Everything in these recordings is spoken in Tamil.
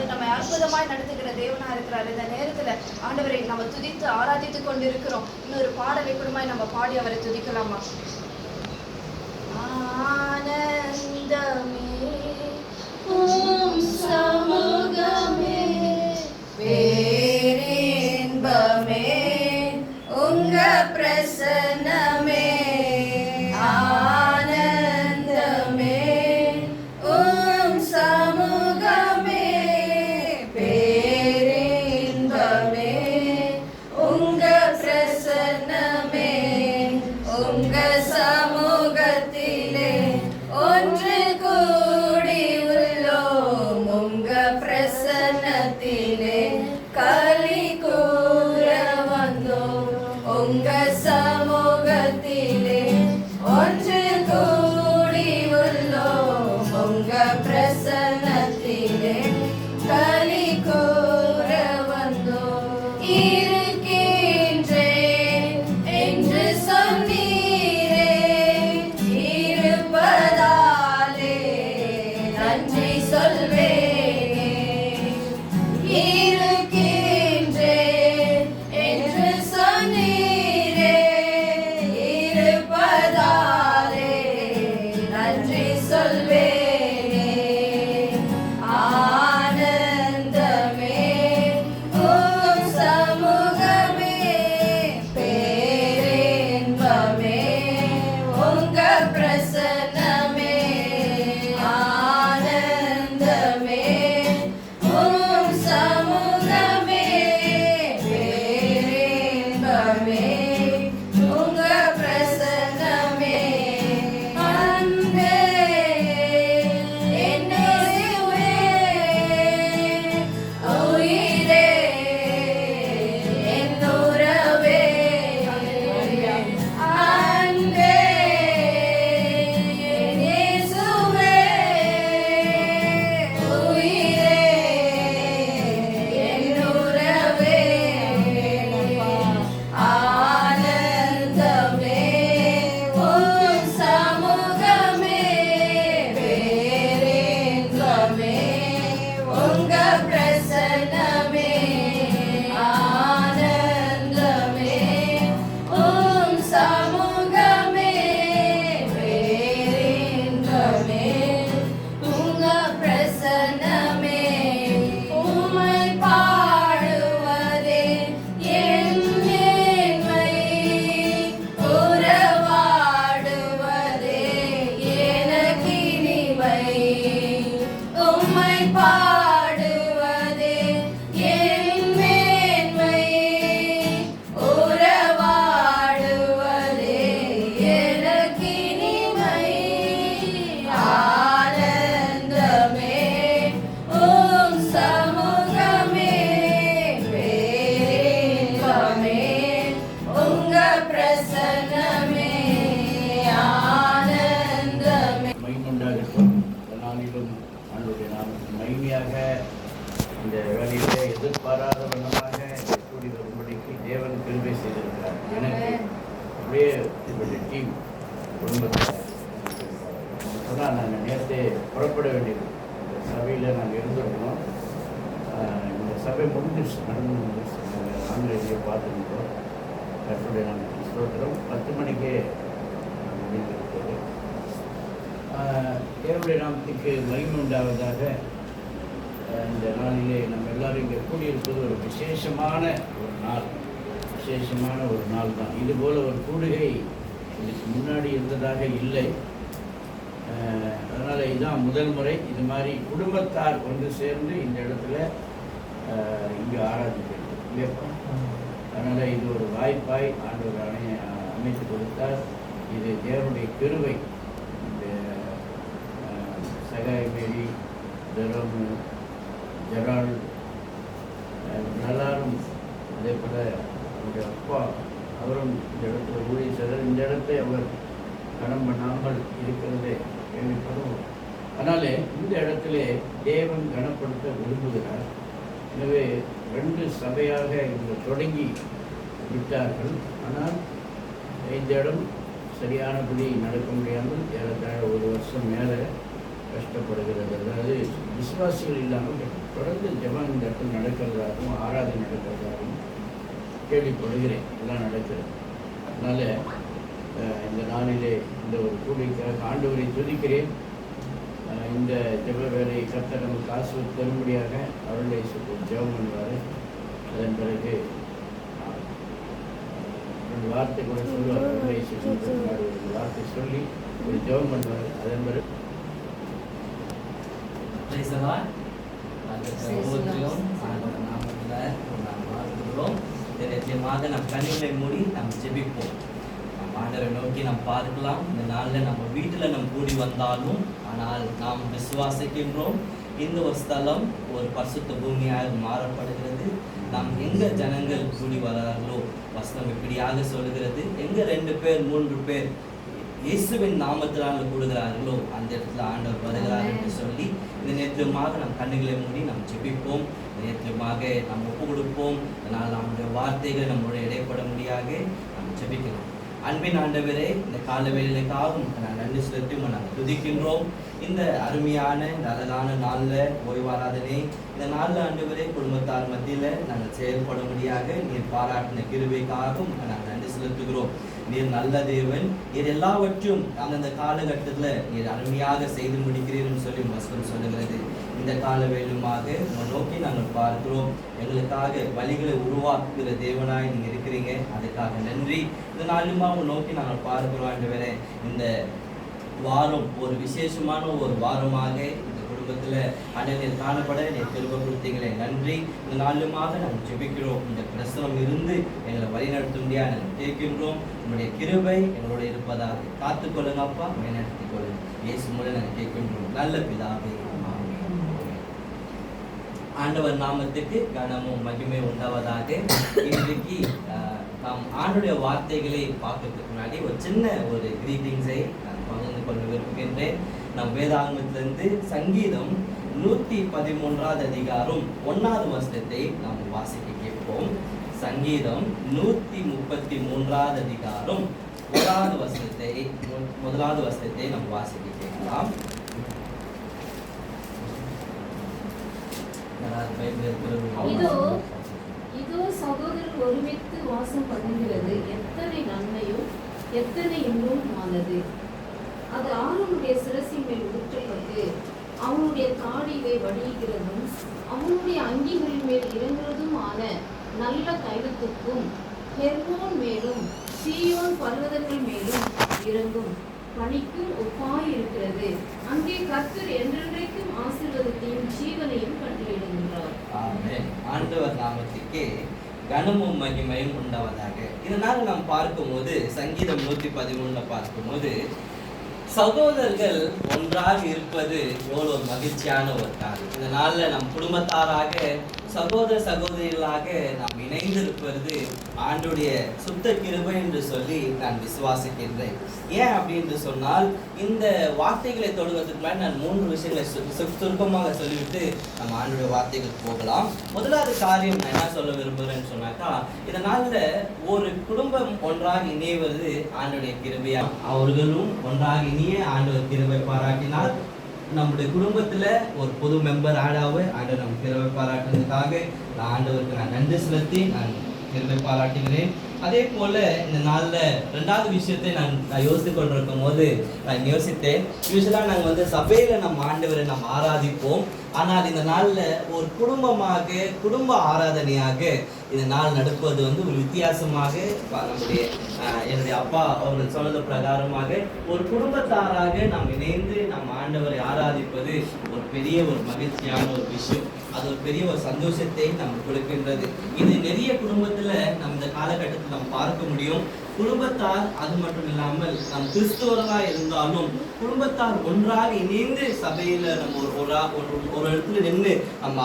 அவர் நம்மை அற்புதமாய் நடத்துகிற தேவனா இருக்கிறார். இந்த நேரத்துல ஆண்டவரை நம்ம துதித்து ஆராதித்து கொண்டு இருக்கிறோம். இன்னொரு பாடலை கூடமாய் நம்ம பாடி அவரை துதிக்கலாமா? ஆனந்தமே சமூகமே பேரின்பமே உங்க பிரசன்னமே ஆனந்தமே சமூகமே பேரின்பமே உங்க பிரசன்னமே உங்க சமூகத்திலே ஒன்று கூடி உள்ளோம் உங்க பிரசன்னத்திலே களி கூற வந்தோம் உங்க சமூகத்திலே ஒன்று கூடி உள்ளோம் உங்க பிரசன்னத்திலே களி கூற வந்தோம் இருக்கின்றேன் என்று சொன்னீரே இருப்பதாலே நன்றி சொல்வேனே இருக்கின்றேன் என்று சொன்னீரே இருப்பதாலே நன்றி சொல்வேனே ஆனந்தமே உம் சமூகமே பேரின்பமே உங்க பிரசன்னமே ஆனந்தமே உம் சமூகமே பேரின்பமே உங்க பிரசன்னமே அன்பே என்னுயிரே உயிரே என்னுறவே அன்பே இயேசுவே உயிரே என்னுறவே ஆனந்தமே உம் சமூகமே பேரின்பமே உங்க பிரசன்னமே ஆனந்தமே உம் சமூகமே பேரின்பமே உங்க பிரசன்னமே உம்மை பாடுவதே என் மேன்மை உறவாடுவதே எனக்கு இனிமை உம்மை பாடுவதே என் மேன்மை உறவாடுவதே எனக்கு இனிமை ஆனந்தமே உம் சமூகமே பேரின்பமே உங்க பிரசன்னமே ஆனந்தமே மகிமுண்டாகட்டும். நாளிலும் ஆண்டுடைய நாமத்தில் மகிமையாக இந்த வேலையிலே எதிர்பாராத வண்ணமாக கூடி வரும்படிக்கு தேவன் கிருபை செய்திருக்கிறார். எனக்கு அப்படியே என்னுடைய டீம் குடும்பத்தில் சொன்னால் நாங்கள் நேரத்தே புறப்பட வேண்டியது. இந்த சபையில் நாங்கள் இருந்திருக்கணும். இந்த சபை முடிஞ்சிருச்சு, நடந்து முடிஞ்சிருச்சு. நாங்கள் ஆன்லைன்லேயே பார்த்துருந்தோம். கர்த்தருடைய நாமத்தில் ஸ்தோத்திரம். 10 மணிக்கே முடிந்திருக்கிறது. தேவனுடைய நாமத்துக்கு மகிமை உண்டாவதாக. இந்த நாளிலே நம்ம எல்லாரும் இங்கே கூடியிருப்பது ஒரு விசேஷமான ஒரு நாள் தான். இதுபோல் ஒரு கூடுகை இதுக்கு முன்னாடி இருந்ததாக இல்லை. அதனால் இதுதான் முதல் முறை இது மாதிரி குடும்பத்தார் ஒன்று சேர்ந்து இந்த இடத்துல இங்கே ஆராதிக்கிறது இல்லையப்பா. அதனால் இது ஒரு வாய்ப்பாய் ஆண்டவர் அமைத்து கொடுத்தார். இது தேவனுடைய கிருபை. இந்த சகாய் மேரி ஜெரோமு ஜெரால் எல்லாரும் அதே போல் அவருடைய அப்பா அவரும் இந்த இடத்துல ஊழிய செய்தார். இந்த இடத்தை அவர் கடன் பண்ணாமல் இருக்கிறதே கேள்விப்படுவோம். அதனாலே இந்த இடத்திலே தேவன் கனப்படுத்த விரும்புகிறார். எனவே 2 சபையாக இவங்க தொடங்கி விட்டார்கள். ஆனால் இந்த இடம் சரியானபடி நடக்க முடியாமல் ஏறத்தாழ 1 வருஷம் மேலே கஷ்டப்படுகிறது. அதாவது விசுவாசிகள் இல்லாமல் தொடர்ந்து ஜெபம் இந்த இடத்துல நடக்கிறதாகவும் ஆராதனை நடக்கிறதாகவும் கேள்விப்படுகிறேன். எல்லாம் நடக்கிறது. அதனால் இந்த நாளிலே இந்த ஒரு கூலிக்காக ஆண்டவரை துதிக்கிறேன். இந்த ஜெப வேலையை கர்த்தர் நமக்கு காசு தரும்படியாக அவருடைய ஜெபம் பண்ணுவார். அதன் பிறகு ஒரு வார்த்தை கூட சொல்லுவார். அவருடைய ஒரு வார்த்தை சொல்லி ஒரு ஜெபம் பண்ணுவார். அதன் பிறகு நிச்சயமாக நம் கண்களை மூடி நாம் ஜெபிப்போம். ஆண்டவரை நோக்கி நாம் பார்க்கலாம். இந்த நாளில் நம்ம வீட்டில் நம்ம கூடி வந்தாலும், ஆனால் நாம் விசுவாசிக்கின்றோம் இந்த ஒரு ஸ்தலம் ஒரு பரிசுத்த பூமியாக மாறப்படுகிறது. நாம் எங்க ஜனங்கள் கூடி வரார்களோ, வசனம் இப்படியாக சொல்லுகிறது, எங்க 2 பேர் 3 பேர் இயேசுவின் நாமத்தினால் கூடுகிறார்களோ அந்த இடத்துல ஆண்டவர் வருகிறார் என்று சொல்லி இந்த நேரத்திலுமாக நம் கண்ணுகளை மூடி நாம் ஜெபிப்போம். நேரத்திலுமாக நாம் ஒப்பு கொடுப்போம். அதனால் நம்முடைய வார்த்தைகள் நம்முடைய இடைப்பட முடியாக நாம் ஜெபிக்கலாம். அன்பின் ஆண்டவரே, இந்த கால வேலைக்காகவும் நான் நன்றி செலுத்தி நாங்கள் துதிக்கின்றோம். இந்த அருமையான இந்த அழகான நாளில் ஓய்வாராதனை இந்த நாளில் ஆண்டவரே குடும்பத்தார் மத்தியில் நாங்கள் செயல்படும்படியாக நீர் பாராட்டின கிருபைக்காகவும் நாங்கள் நன்றி செலுத்துகிறோம். நீர் நல்ல தேவன். நீர் எல்லாவற்றும் அந்தந்த காலகட்டத்தில் நீர் அருமையாக செய்து முடிக்கிறீர்னு சொல்லி வசனம் சொல்லுகிறது. இந்த கால வேலுமாக உங்களை நோக்கி நாங்கள் பார்க்கிறோம். எங்களுக்காக வழிகளை உருவாக்குகிற தேவனாய் நீங்கள் இருக்கிறீங்க. அதுக்காக நன்றி. இந்த நாளுமா உங்களை நோக்கி நாங்கள் பார்க்கிறோம் ஆண்டவரே. இந்த வாரம் ஒரு விசேஷமான ஒரு வாரமாக இந்த குடும்பத்தில் அண்ணன் காணப்பட நீர் திரும்ப கொடுத்தீங்களே நன்றி. இந்த நாளுமாக நாங்கள் ஜெபிக்கிறோம். இந்த பிரசனம் இருந்து எங்களை வழிநடத்தும்படியா நாங்கள் கேட்கின்றோம். உங்களுடைய கிருபை எங்களோட இருப்பதாக காத்துக்கொள்ளுங்க அப்பா, வழிநடத்திக் கொள்ளுங்க. இயேசு மூலம் நாங்கள் கேட்கின்றோம் நல்ல பிதாவே. ஆண்டவர் நாமத்துக்கு கனமும் மகிமை உண்டாவதாக. இன்றைக்கு நாம் ஆண்டுடைய வார்த்தைகளை பார்க்கறதுக்கு முன்னாடி ஒரு சின்ன ஒரு கிரீட்டிங்ஸை நான் பகிர்ந்து கொள்ள விரும்புகின்றேன். நம் வேதாகமத்திலிருந்து சங்கீதம் 113 அதிகாரம் 1வது வசனத்தை நாம் வாசிக்க கேட்போம். சங்கீதம் 133 அதிகாரம் 1வது வசனத்தை நாம் வாசிக்க கேட்கலாம். இதோ சகோதரர் ஒருமித்து வாசம் பண்ணுகிறது. எத்தனை நன்மையும் எத்தனை இன்பம் ஆனது. அது ஆரோனுடைய சிரசின் மேல் ஊற்றப்பட்டு அவனுடைய தாடியை வடிகிறதும் அவனுடைய அங்கிகளின் மேல் இறங்குறதும் ஆன நல்ல தைலத்துக்கும் ஹெர்மோன் மேலும் சீயோன் பர்வதங்கள் மேலும் இறங்கும் பணிக்கும் ஒப்பாயிருக்கிறது. அங்கே கர்த்தர் என்றென்றைக்கும் ஆசீர்வாதத்தையும் ஜீவனையும் கட்டளையிடுகின்றார். ஆமென். ஆண்டவர் நாமத்துக்கே கனமும் மகிமையும் உண்டாவதாக. இதனால் நாம் பார்க்கும்போது சங்கீதம் 113 பார்க்கும்போது சகோதரர்கள் ஒன்றாக இருப்பது எவ்வளவு ஒரு மகிழ்ச்சியான ஒரு காரியம். இந்த நாளில் நம் குடும்பத்தாராக சகோதர சகோதரிகளாக நாம் இணைந்திருப்பது ஆண்டுடைய சுத்த கிருபை என்று சொல்லி நான் விசுவாசிக்கின்றேன். ஏன் அப்படின்னு சொன்னால், இந்த வார்த்தைகளை தொடங்குவதற்கு முன்னாடி நான் 3 விஷயங்களை சுருக்கமாக சொல்லிவிட்டு நம்ம ஆண்டுடைய வார்த்தைகளுக்கு போகலாம். முதலாவது காரியம் நான் என்ன சொல்ல விரும்புகிறேன்னு சொன்னாக்கா, இந்த நாளில் ஒரு குடும்பம் ஒன்றாக இணைவது ஆண்டுடைய கிருபையா. அவர்களும் ஒன்றாக இணைய ஆண்டவர் கிருபை பாராட்டினார். நம்முடைய குடும்பத்துல ஒரு புது மெம்பர் ஆடாவை ஆண்டவர் நம்ம கிருபை பாராட்டுறதுக்காக நான் ஆண்டவருக்கு நான் நன்றி செலுத்தி நான் கிருபை பாராட்டுகிறேன். அதே போல இந்த நாள்ல 2வது விஷயத்தை நான் யோசித்து கொண்டிருக்கும் போது நான் யோசித்தேன். யூஸ்வலா நாங்கள் சபையில நம்ம ஆண்டவரை நம்ம ஆராதிப்போம். ஆனால் இந்த நாள்ல ஒரு குடும்பமாக குடும்ப ஆராதனையாக இந்த நாள் நடப்பது ஒரு வித்தியாசமாக நம்முடைய என்னுடைய அப்பா அவர்கள் சொன்னது பிரகாரமாக ஒரு குடும்பத்தாராக நாம் இணைந்து நம்ம ஆண்டவரை ஆராதிப்பது ஒரு பெரிய ஒரு மகிழ்ச்சியான ஒரு விஷயம். அது ஒரு பெரிய ஒரு சந்தோஷத்தை நமக்கு கொடுக்கின்றது. இது நிறைய குடும்பத்துல நம்ம இந்த காலகட்டத்தில் நாம் பார்க்க முடியும். குடும்பத்தார் அது மட்டும் இல்லாமல் நம் கிறிஸ்துவர்களாக இருந்தாலும் குடும்பத்தார் ஒன்றாக இணைந்து சபையில நம்ம ஒரு இடத்துல நின்று நம்ம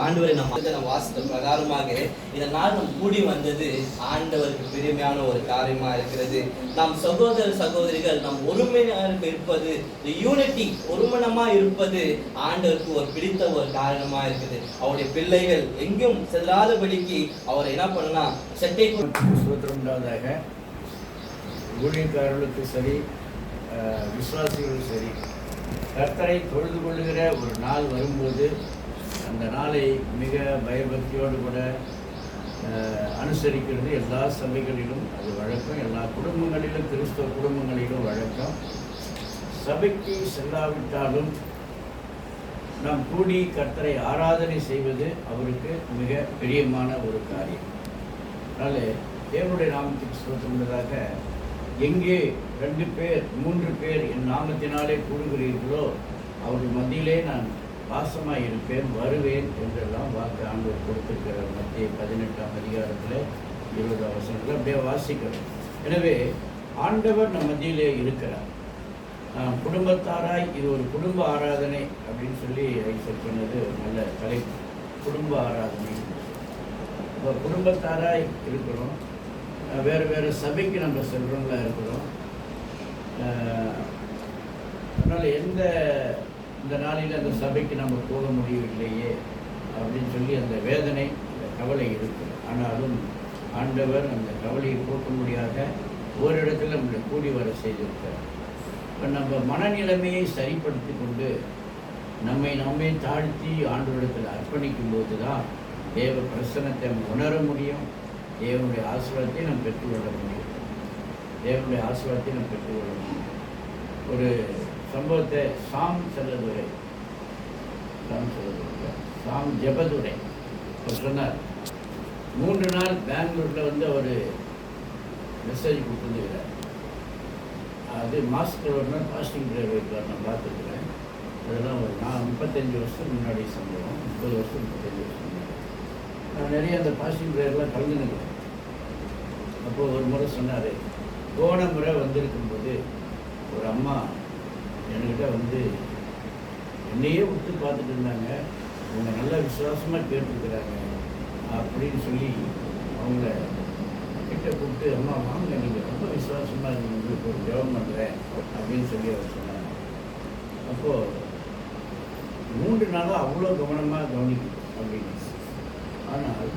ஆண்டவரை நம்ம வாசித்த பிரகாரமாக இதனால் நம் கூடி வந்தது ஆண்டவருக்கு பெருமையான ஒரு காரியமா இருக்கிறது. நாம் சகோதர சகோதரிகள் நம் ஒருமையாக இருப்பது, யூனிட்டி ஒருமனமா இருப்பது ஆண்டவருக்கு ஒரு பிடித்த ஒரு காரணமா இருக்குது. அவருடைய பிள்ளைகள் எங்கும் செல்லாதபடிக்கு அவர் என்ன பண்ணலாம், சட்டை ஊழியக்காரர்களுக்கு சரி, விசுவாசிகளும் சரி, கர்த்தரை தொழுது கொள்ளுகிற ஒரு நாள் வரும்போது அந்த நாளை மிக பயபக்தியோடு கூட அனுசரிக்கிறது எல்லா சபைகளிலும் அது வழக்கம், எல்லா குடும்பங்களிலும், கிறிஸ்தவ குடும்பங்களிலும் வழக்கம். சபைக்கு செல்லாவிட்டாலும் நாம் கூடி கர்த்தரை ஆராதனை செய்வது அவருக்கு மிக பிரியமான ஒரு காரியம். அதனால் தேவனுடைய நாமத்துக்கு சொல்லுவதாக, எங்கே 2 பேர் 3 பேர் என் நாமத்தினாலே கூடுகிறீர்களோ அவர்கள் மத்தியிலே நான் வாசமாக இருப்பேன், வருவேன் என்றெல்லாம் வாக்கு ஆண்டவர் கொடுத்திருக்கிறார். மத்திய 18ஆம் அதிகாரத்தில் 20ஆம் வசனத்தில் அப்படியே வாசிக்கிறோம். எனவே ஆண்டவர் நம் மத்தியிலே இருக்கிறார். குடும்பத்தாராய் இது ஒரு குடும்ப ஆராதனை அப்படின்னு சொல்லி சொன்னது நல்ல தலைப்பு, குடும்ப ஆராதனை. இப்போ குடும்பத்தாராய் இருக்கிறோம், வேறு வேறு சபைக்கு நம்ம செல்றவங்களா இருக்கிறோம். அதனால் இந்த நாளில் அந்த சபைக்கு நம்ம போக முடியவில்லையே அப்படின்னு சொல்லி அந்த வேதனை, அந்த கவலை இருக்குது. ஆனாலும் ஆண்டவர் அந்த கவலையை போக்க முடியாத ஓரிடத்தில் நம்மளை கூடி வர செய்திருக்கிறார். இப்போ நம்ம மனநிலைமையை சரிப்படுத்தி கொண்டு நம்மை தாழ்த்தி ஆண்டவரிடத்தில் அர்ப்பணிக்கும் போது தான் தேவ பிரசன்னத்தை உணர முடியும், தேவனுடைய ஆசீர்வாதத்தை நாம் பெற்றுக்கொள்ள முடியும். ஒரு சம்பவத்தை சாம் ஜெபதுரை அவர் சொன்னார். 3 நாள் பெங்களூரில் அவர் மெசேஜ் கொடுத்துருந்துக்கிறார். அது மாதத்தில் ஒரு நாள் பாஸ்டிங் ப்ரேயர் வைக்கிறார். நான் பார்த்துருக்குறேன். அதெல்லாம் ஒரு 35 வருஷத்துக்கு முன்னாடி சம்பவம், 35 வருஷம் முன்னாடி. நான் நிறைய அந்த பாஸ்டிங் ப்ரேயர்லாம் கலந்துனுக்கிறேன். அப்போது ஒரு முறை சொன்னார், போன முறை வந்திருக்கும்போது ஒரு அம்மா என்கிட்ட என்னையே விட்டு பார்த்துட்டு இருந்தாங்க, அவங்க நல்லா விசுவாசமாக கேட்டுருக்குறாங்க அப்படின்னு சொல்லி அவங்கள கிட்ட கூப்பிட்டு, அம்மா வாங்க, நீங்கள் ரொம்ப விசுவாசமாக இருக்கீங்க, உங்களுக்கு ஒரு ஜெபம் பண்ணுறேன் அப்படின்னு சொல்லி அவர் சொன்னாங்க. அப்போது 3 நாளாக அவ்வளோ கவனமாக கவனிக்கும் அப்படின்னு. ஆனால்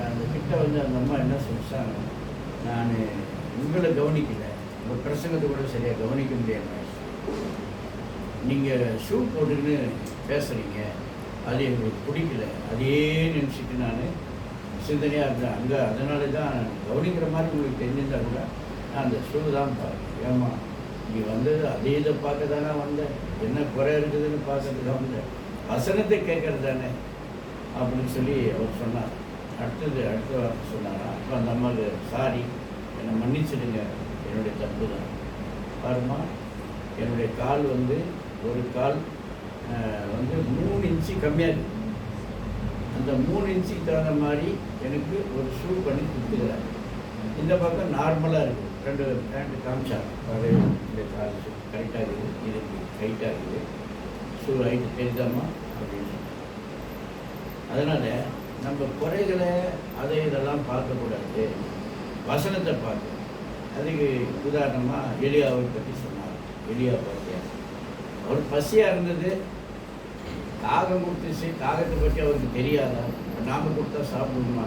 அந்த கிட்ட அந்த அம்மா என்ன சொல்லிச்சாங்க, நான் உங்களை கவனிக்கலை, உங்கள் பிரசங்கத்தை கூட சரியாக கவனிக்க முடியாமல், நீங்கள் ஷூ போட்டுன்னு பேசுகிறீங்க, அது எங்களுக்கு பிடிக்கல, அதே நினச்சிட்டு நான் சிந்தனையாக இருந்தேன். அதனால தான் நான் கவனிக்கிற மாதிரி உங்களுக்கு தெரிஞ்சிருந்தா கூட நான் அந்த ஷூ தான் பார்ப்பேன். ஏம்மா நீ வந்தது அதே இதை பார்க்க தானே வந்தேன், என்ன குறை இருக்குதுன்னு பார்க்கறதுக்கு வந்தேன், வசனத்தை கேட்கறது தானே அப்படின்னு சொல்லி அவர் சொன்னார். அடுத்த வார்த்தை சொன்னாரா. அப்போ அந்த அம்மாவுக்கு, சாரி, என்னை மன்னிச்சிடுங்க, என்னுடைய தப்பு தான். பாருமா, என்னுடைய கால் ஒரு கால் 3 இன்ச்சு கம்மியாக இருக்குது. அந்த 3 இன்ச்சுக்கு தகுந்த மாதிரி எனக்கு ஒரு ஷூ பண்ணி கொடுத்துக்கிறார். இந்த பக்கம் நார்மலாக இருக்குது. 2 பேண்ட்டு காமிச்சா, அது இந்த கால் கரெக்டாக இருக்குது, இது ஹைட்டாக இருக்குது, ஷூ ஹைட்டு தெரிஞ்சாமா அப்படின்னு சொன்னார். அதனால் நம்ம குறைகளை இதெல்லாம் பார்க்கக்கூடாது, வசனத்தை பார்க்கணும். அதுக்கு உதாரணமாக எலியாவை பற்றி சொன்னார். எலியா பார்த்தியா, அவர் பசியாக இருந்தது, தாகம் கொடுத்துச்சு, தாகத்தை பற்றி அவருக்கு தெரியாதா, நாம் கொடுத்தா சாப்பிடணுமா?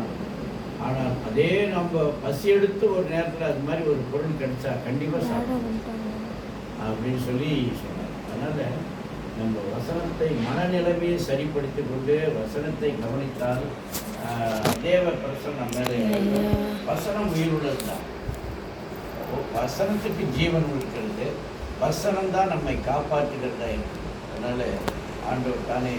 ஆனால் அதே நம்ம பசி எடுத்து ஒரு நேரத்தில் அது மாதிரி ஒரு பொருள் கிடைச்சா கண்டிப்பாக சாப்பிடணும் அப்படின்னு சொல்லி சொன்னார். அதனால் நம்ம வசனத்தை மனநிலைமையை சரிப்படுத்தி கொண்டு வசனத்தை கவனித்தால் தேவ பிரசன்னம் மேலே. வசனம் உயிர் உள்ளது தான், வசனத்துக்கு ஜீவன் இருக்கிறது, வசனம் தான் நம்மை காப்பாற்றுகிறதா இருக்குது. அதனால் ஆண்டவர் தானே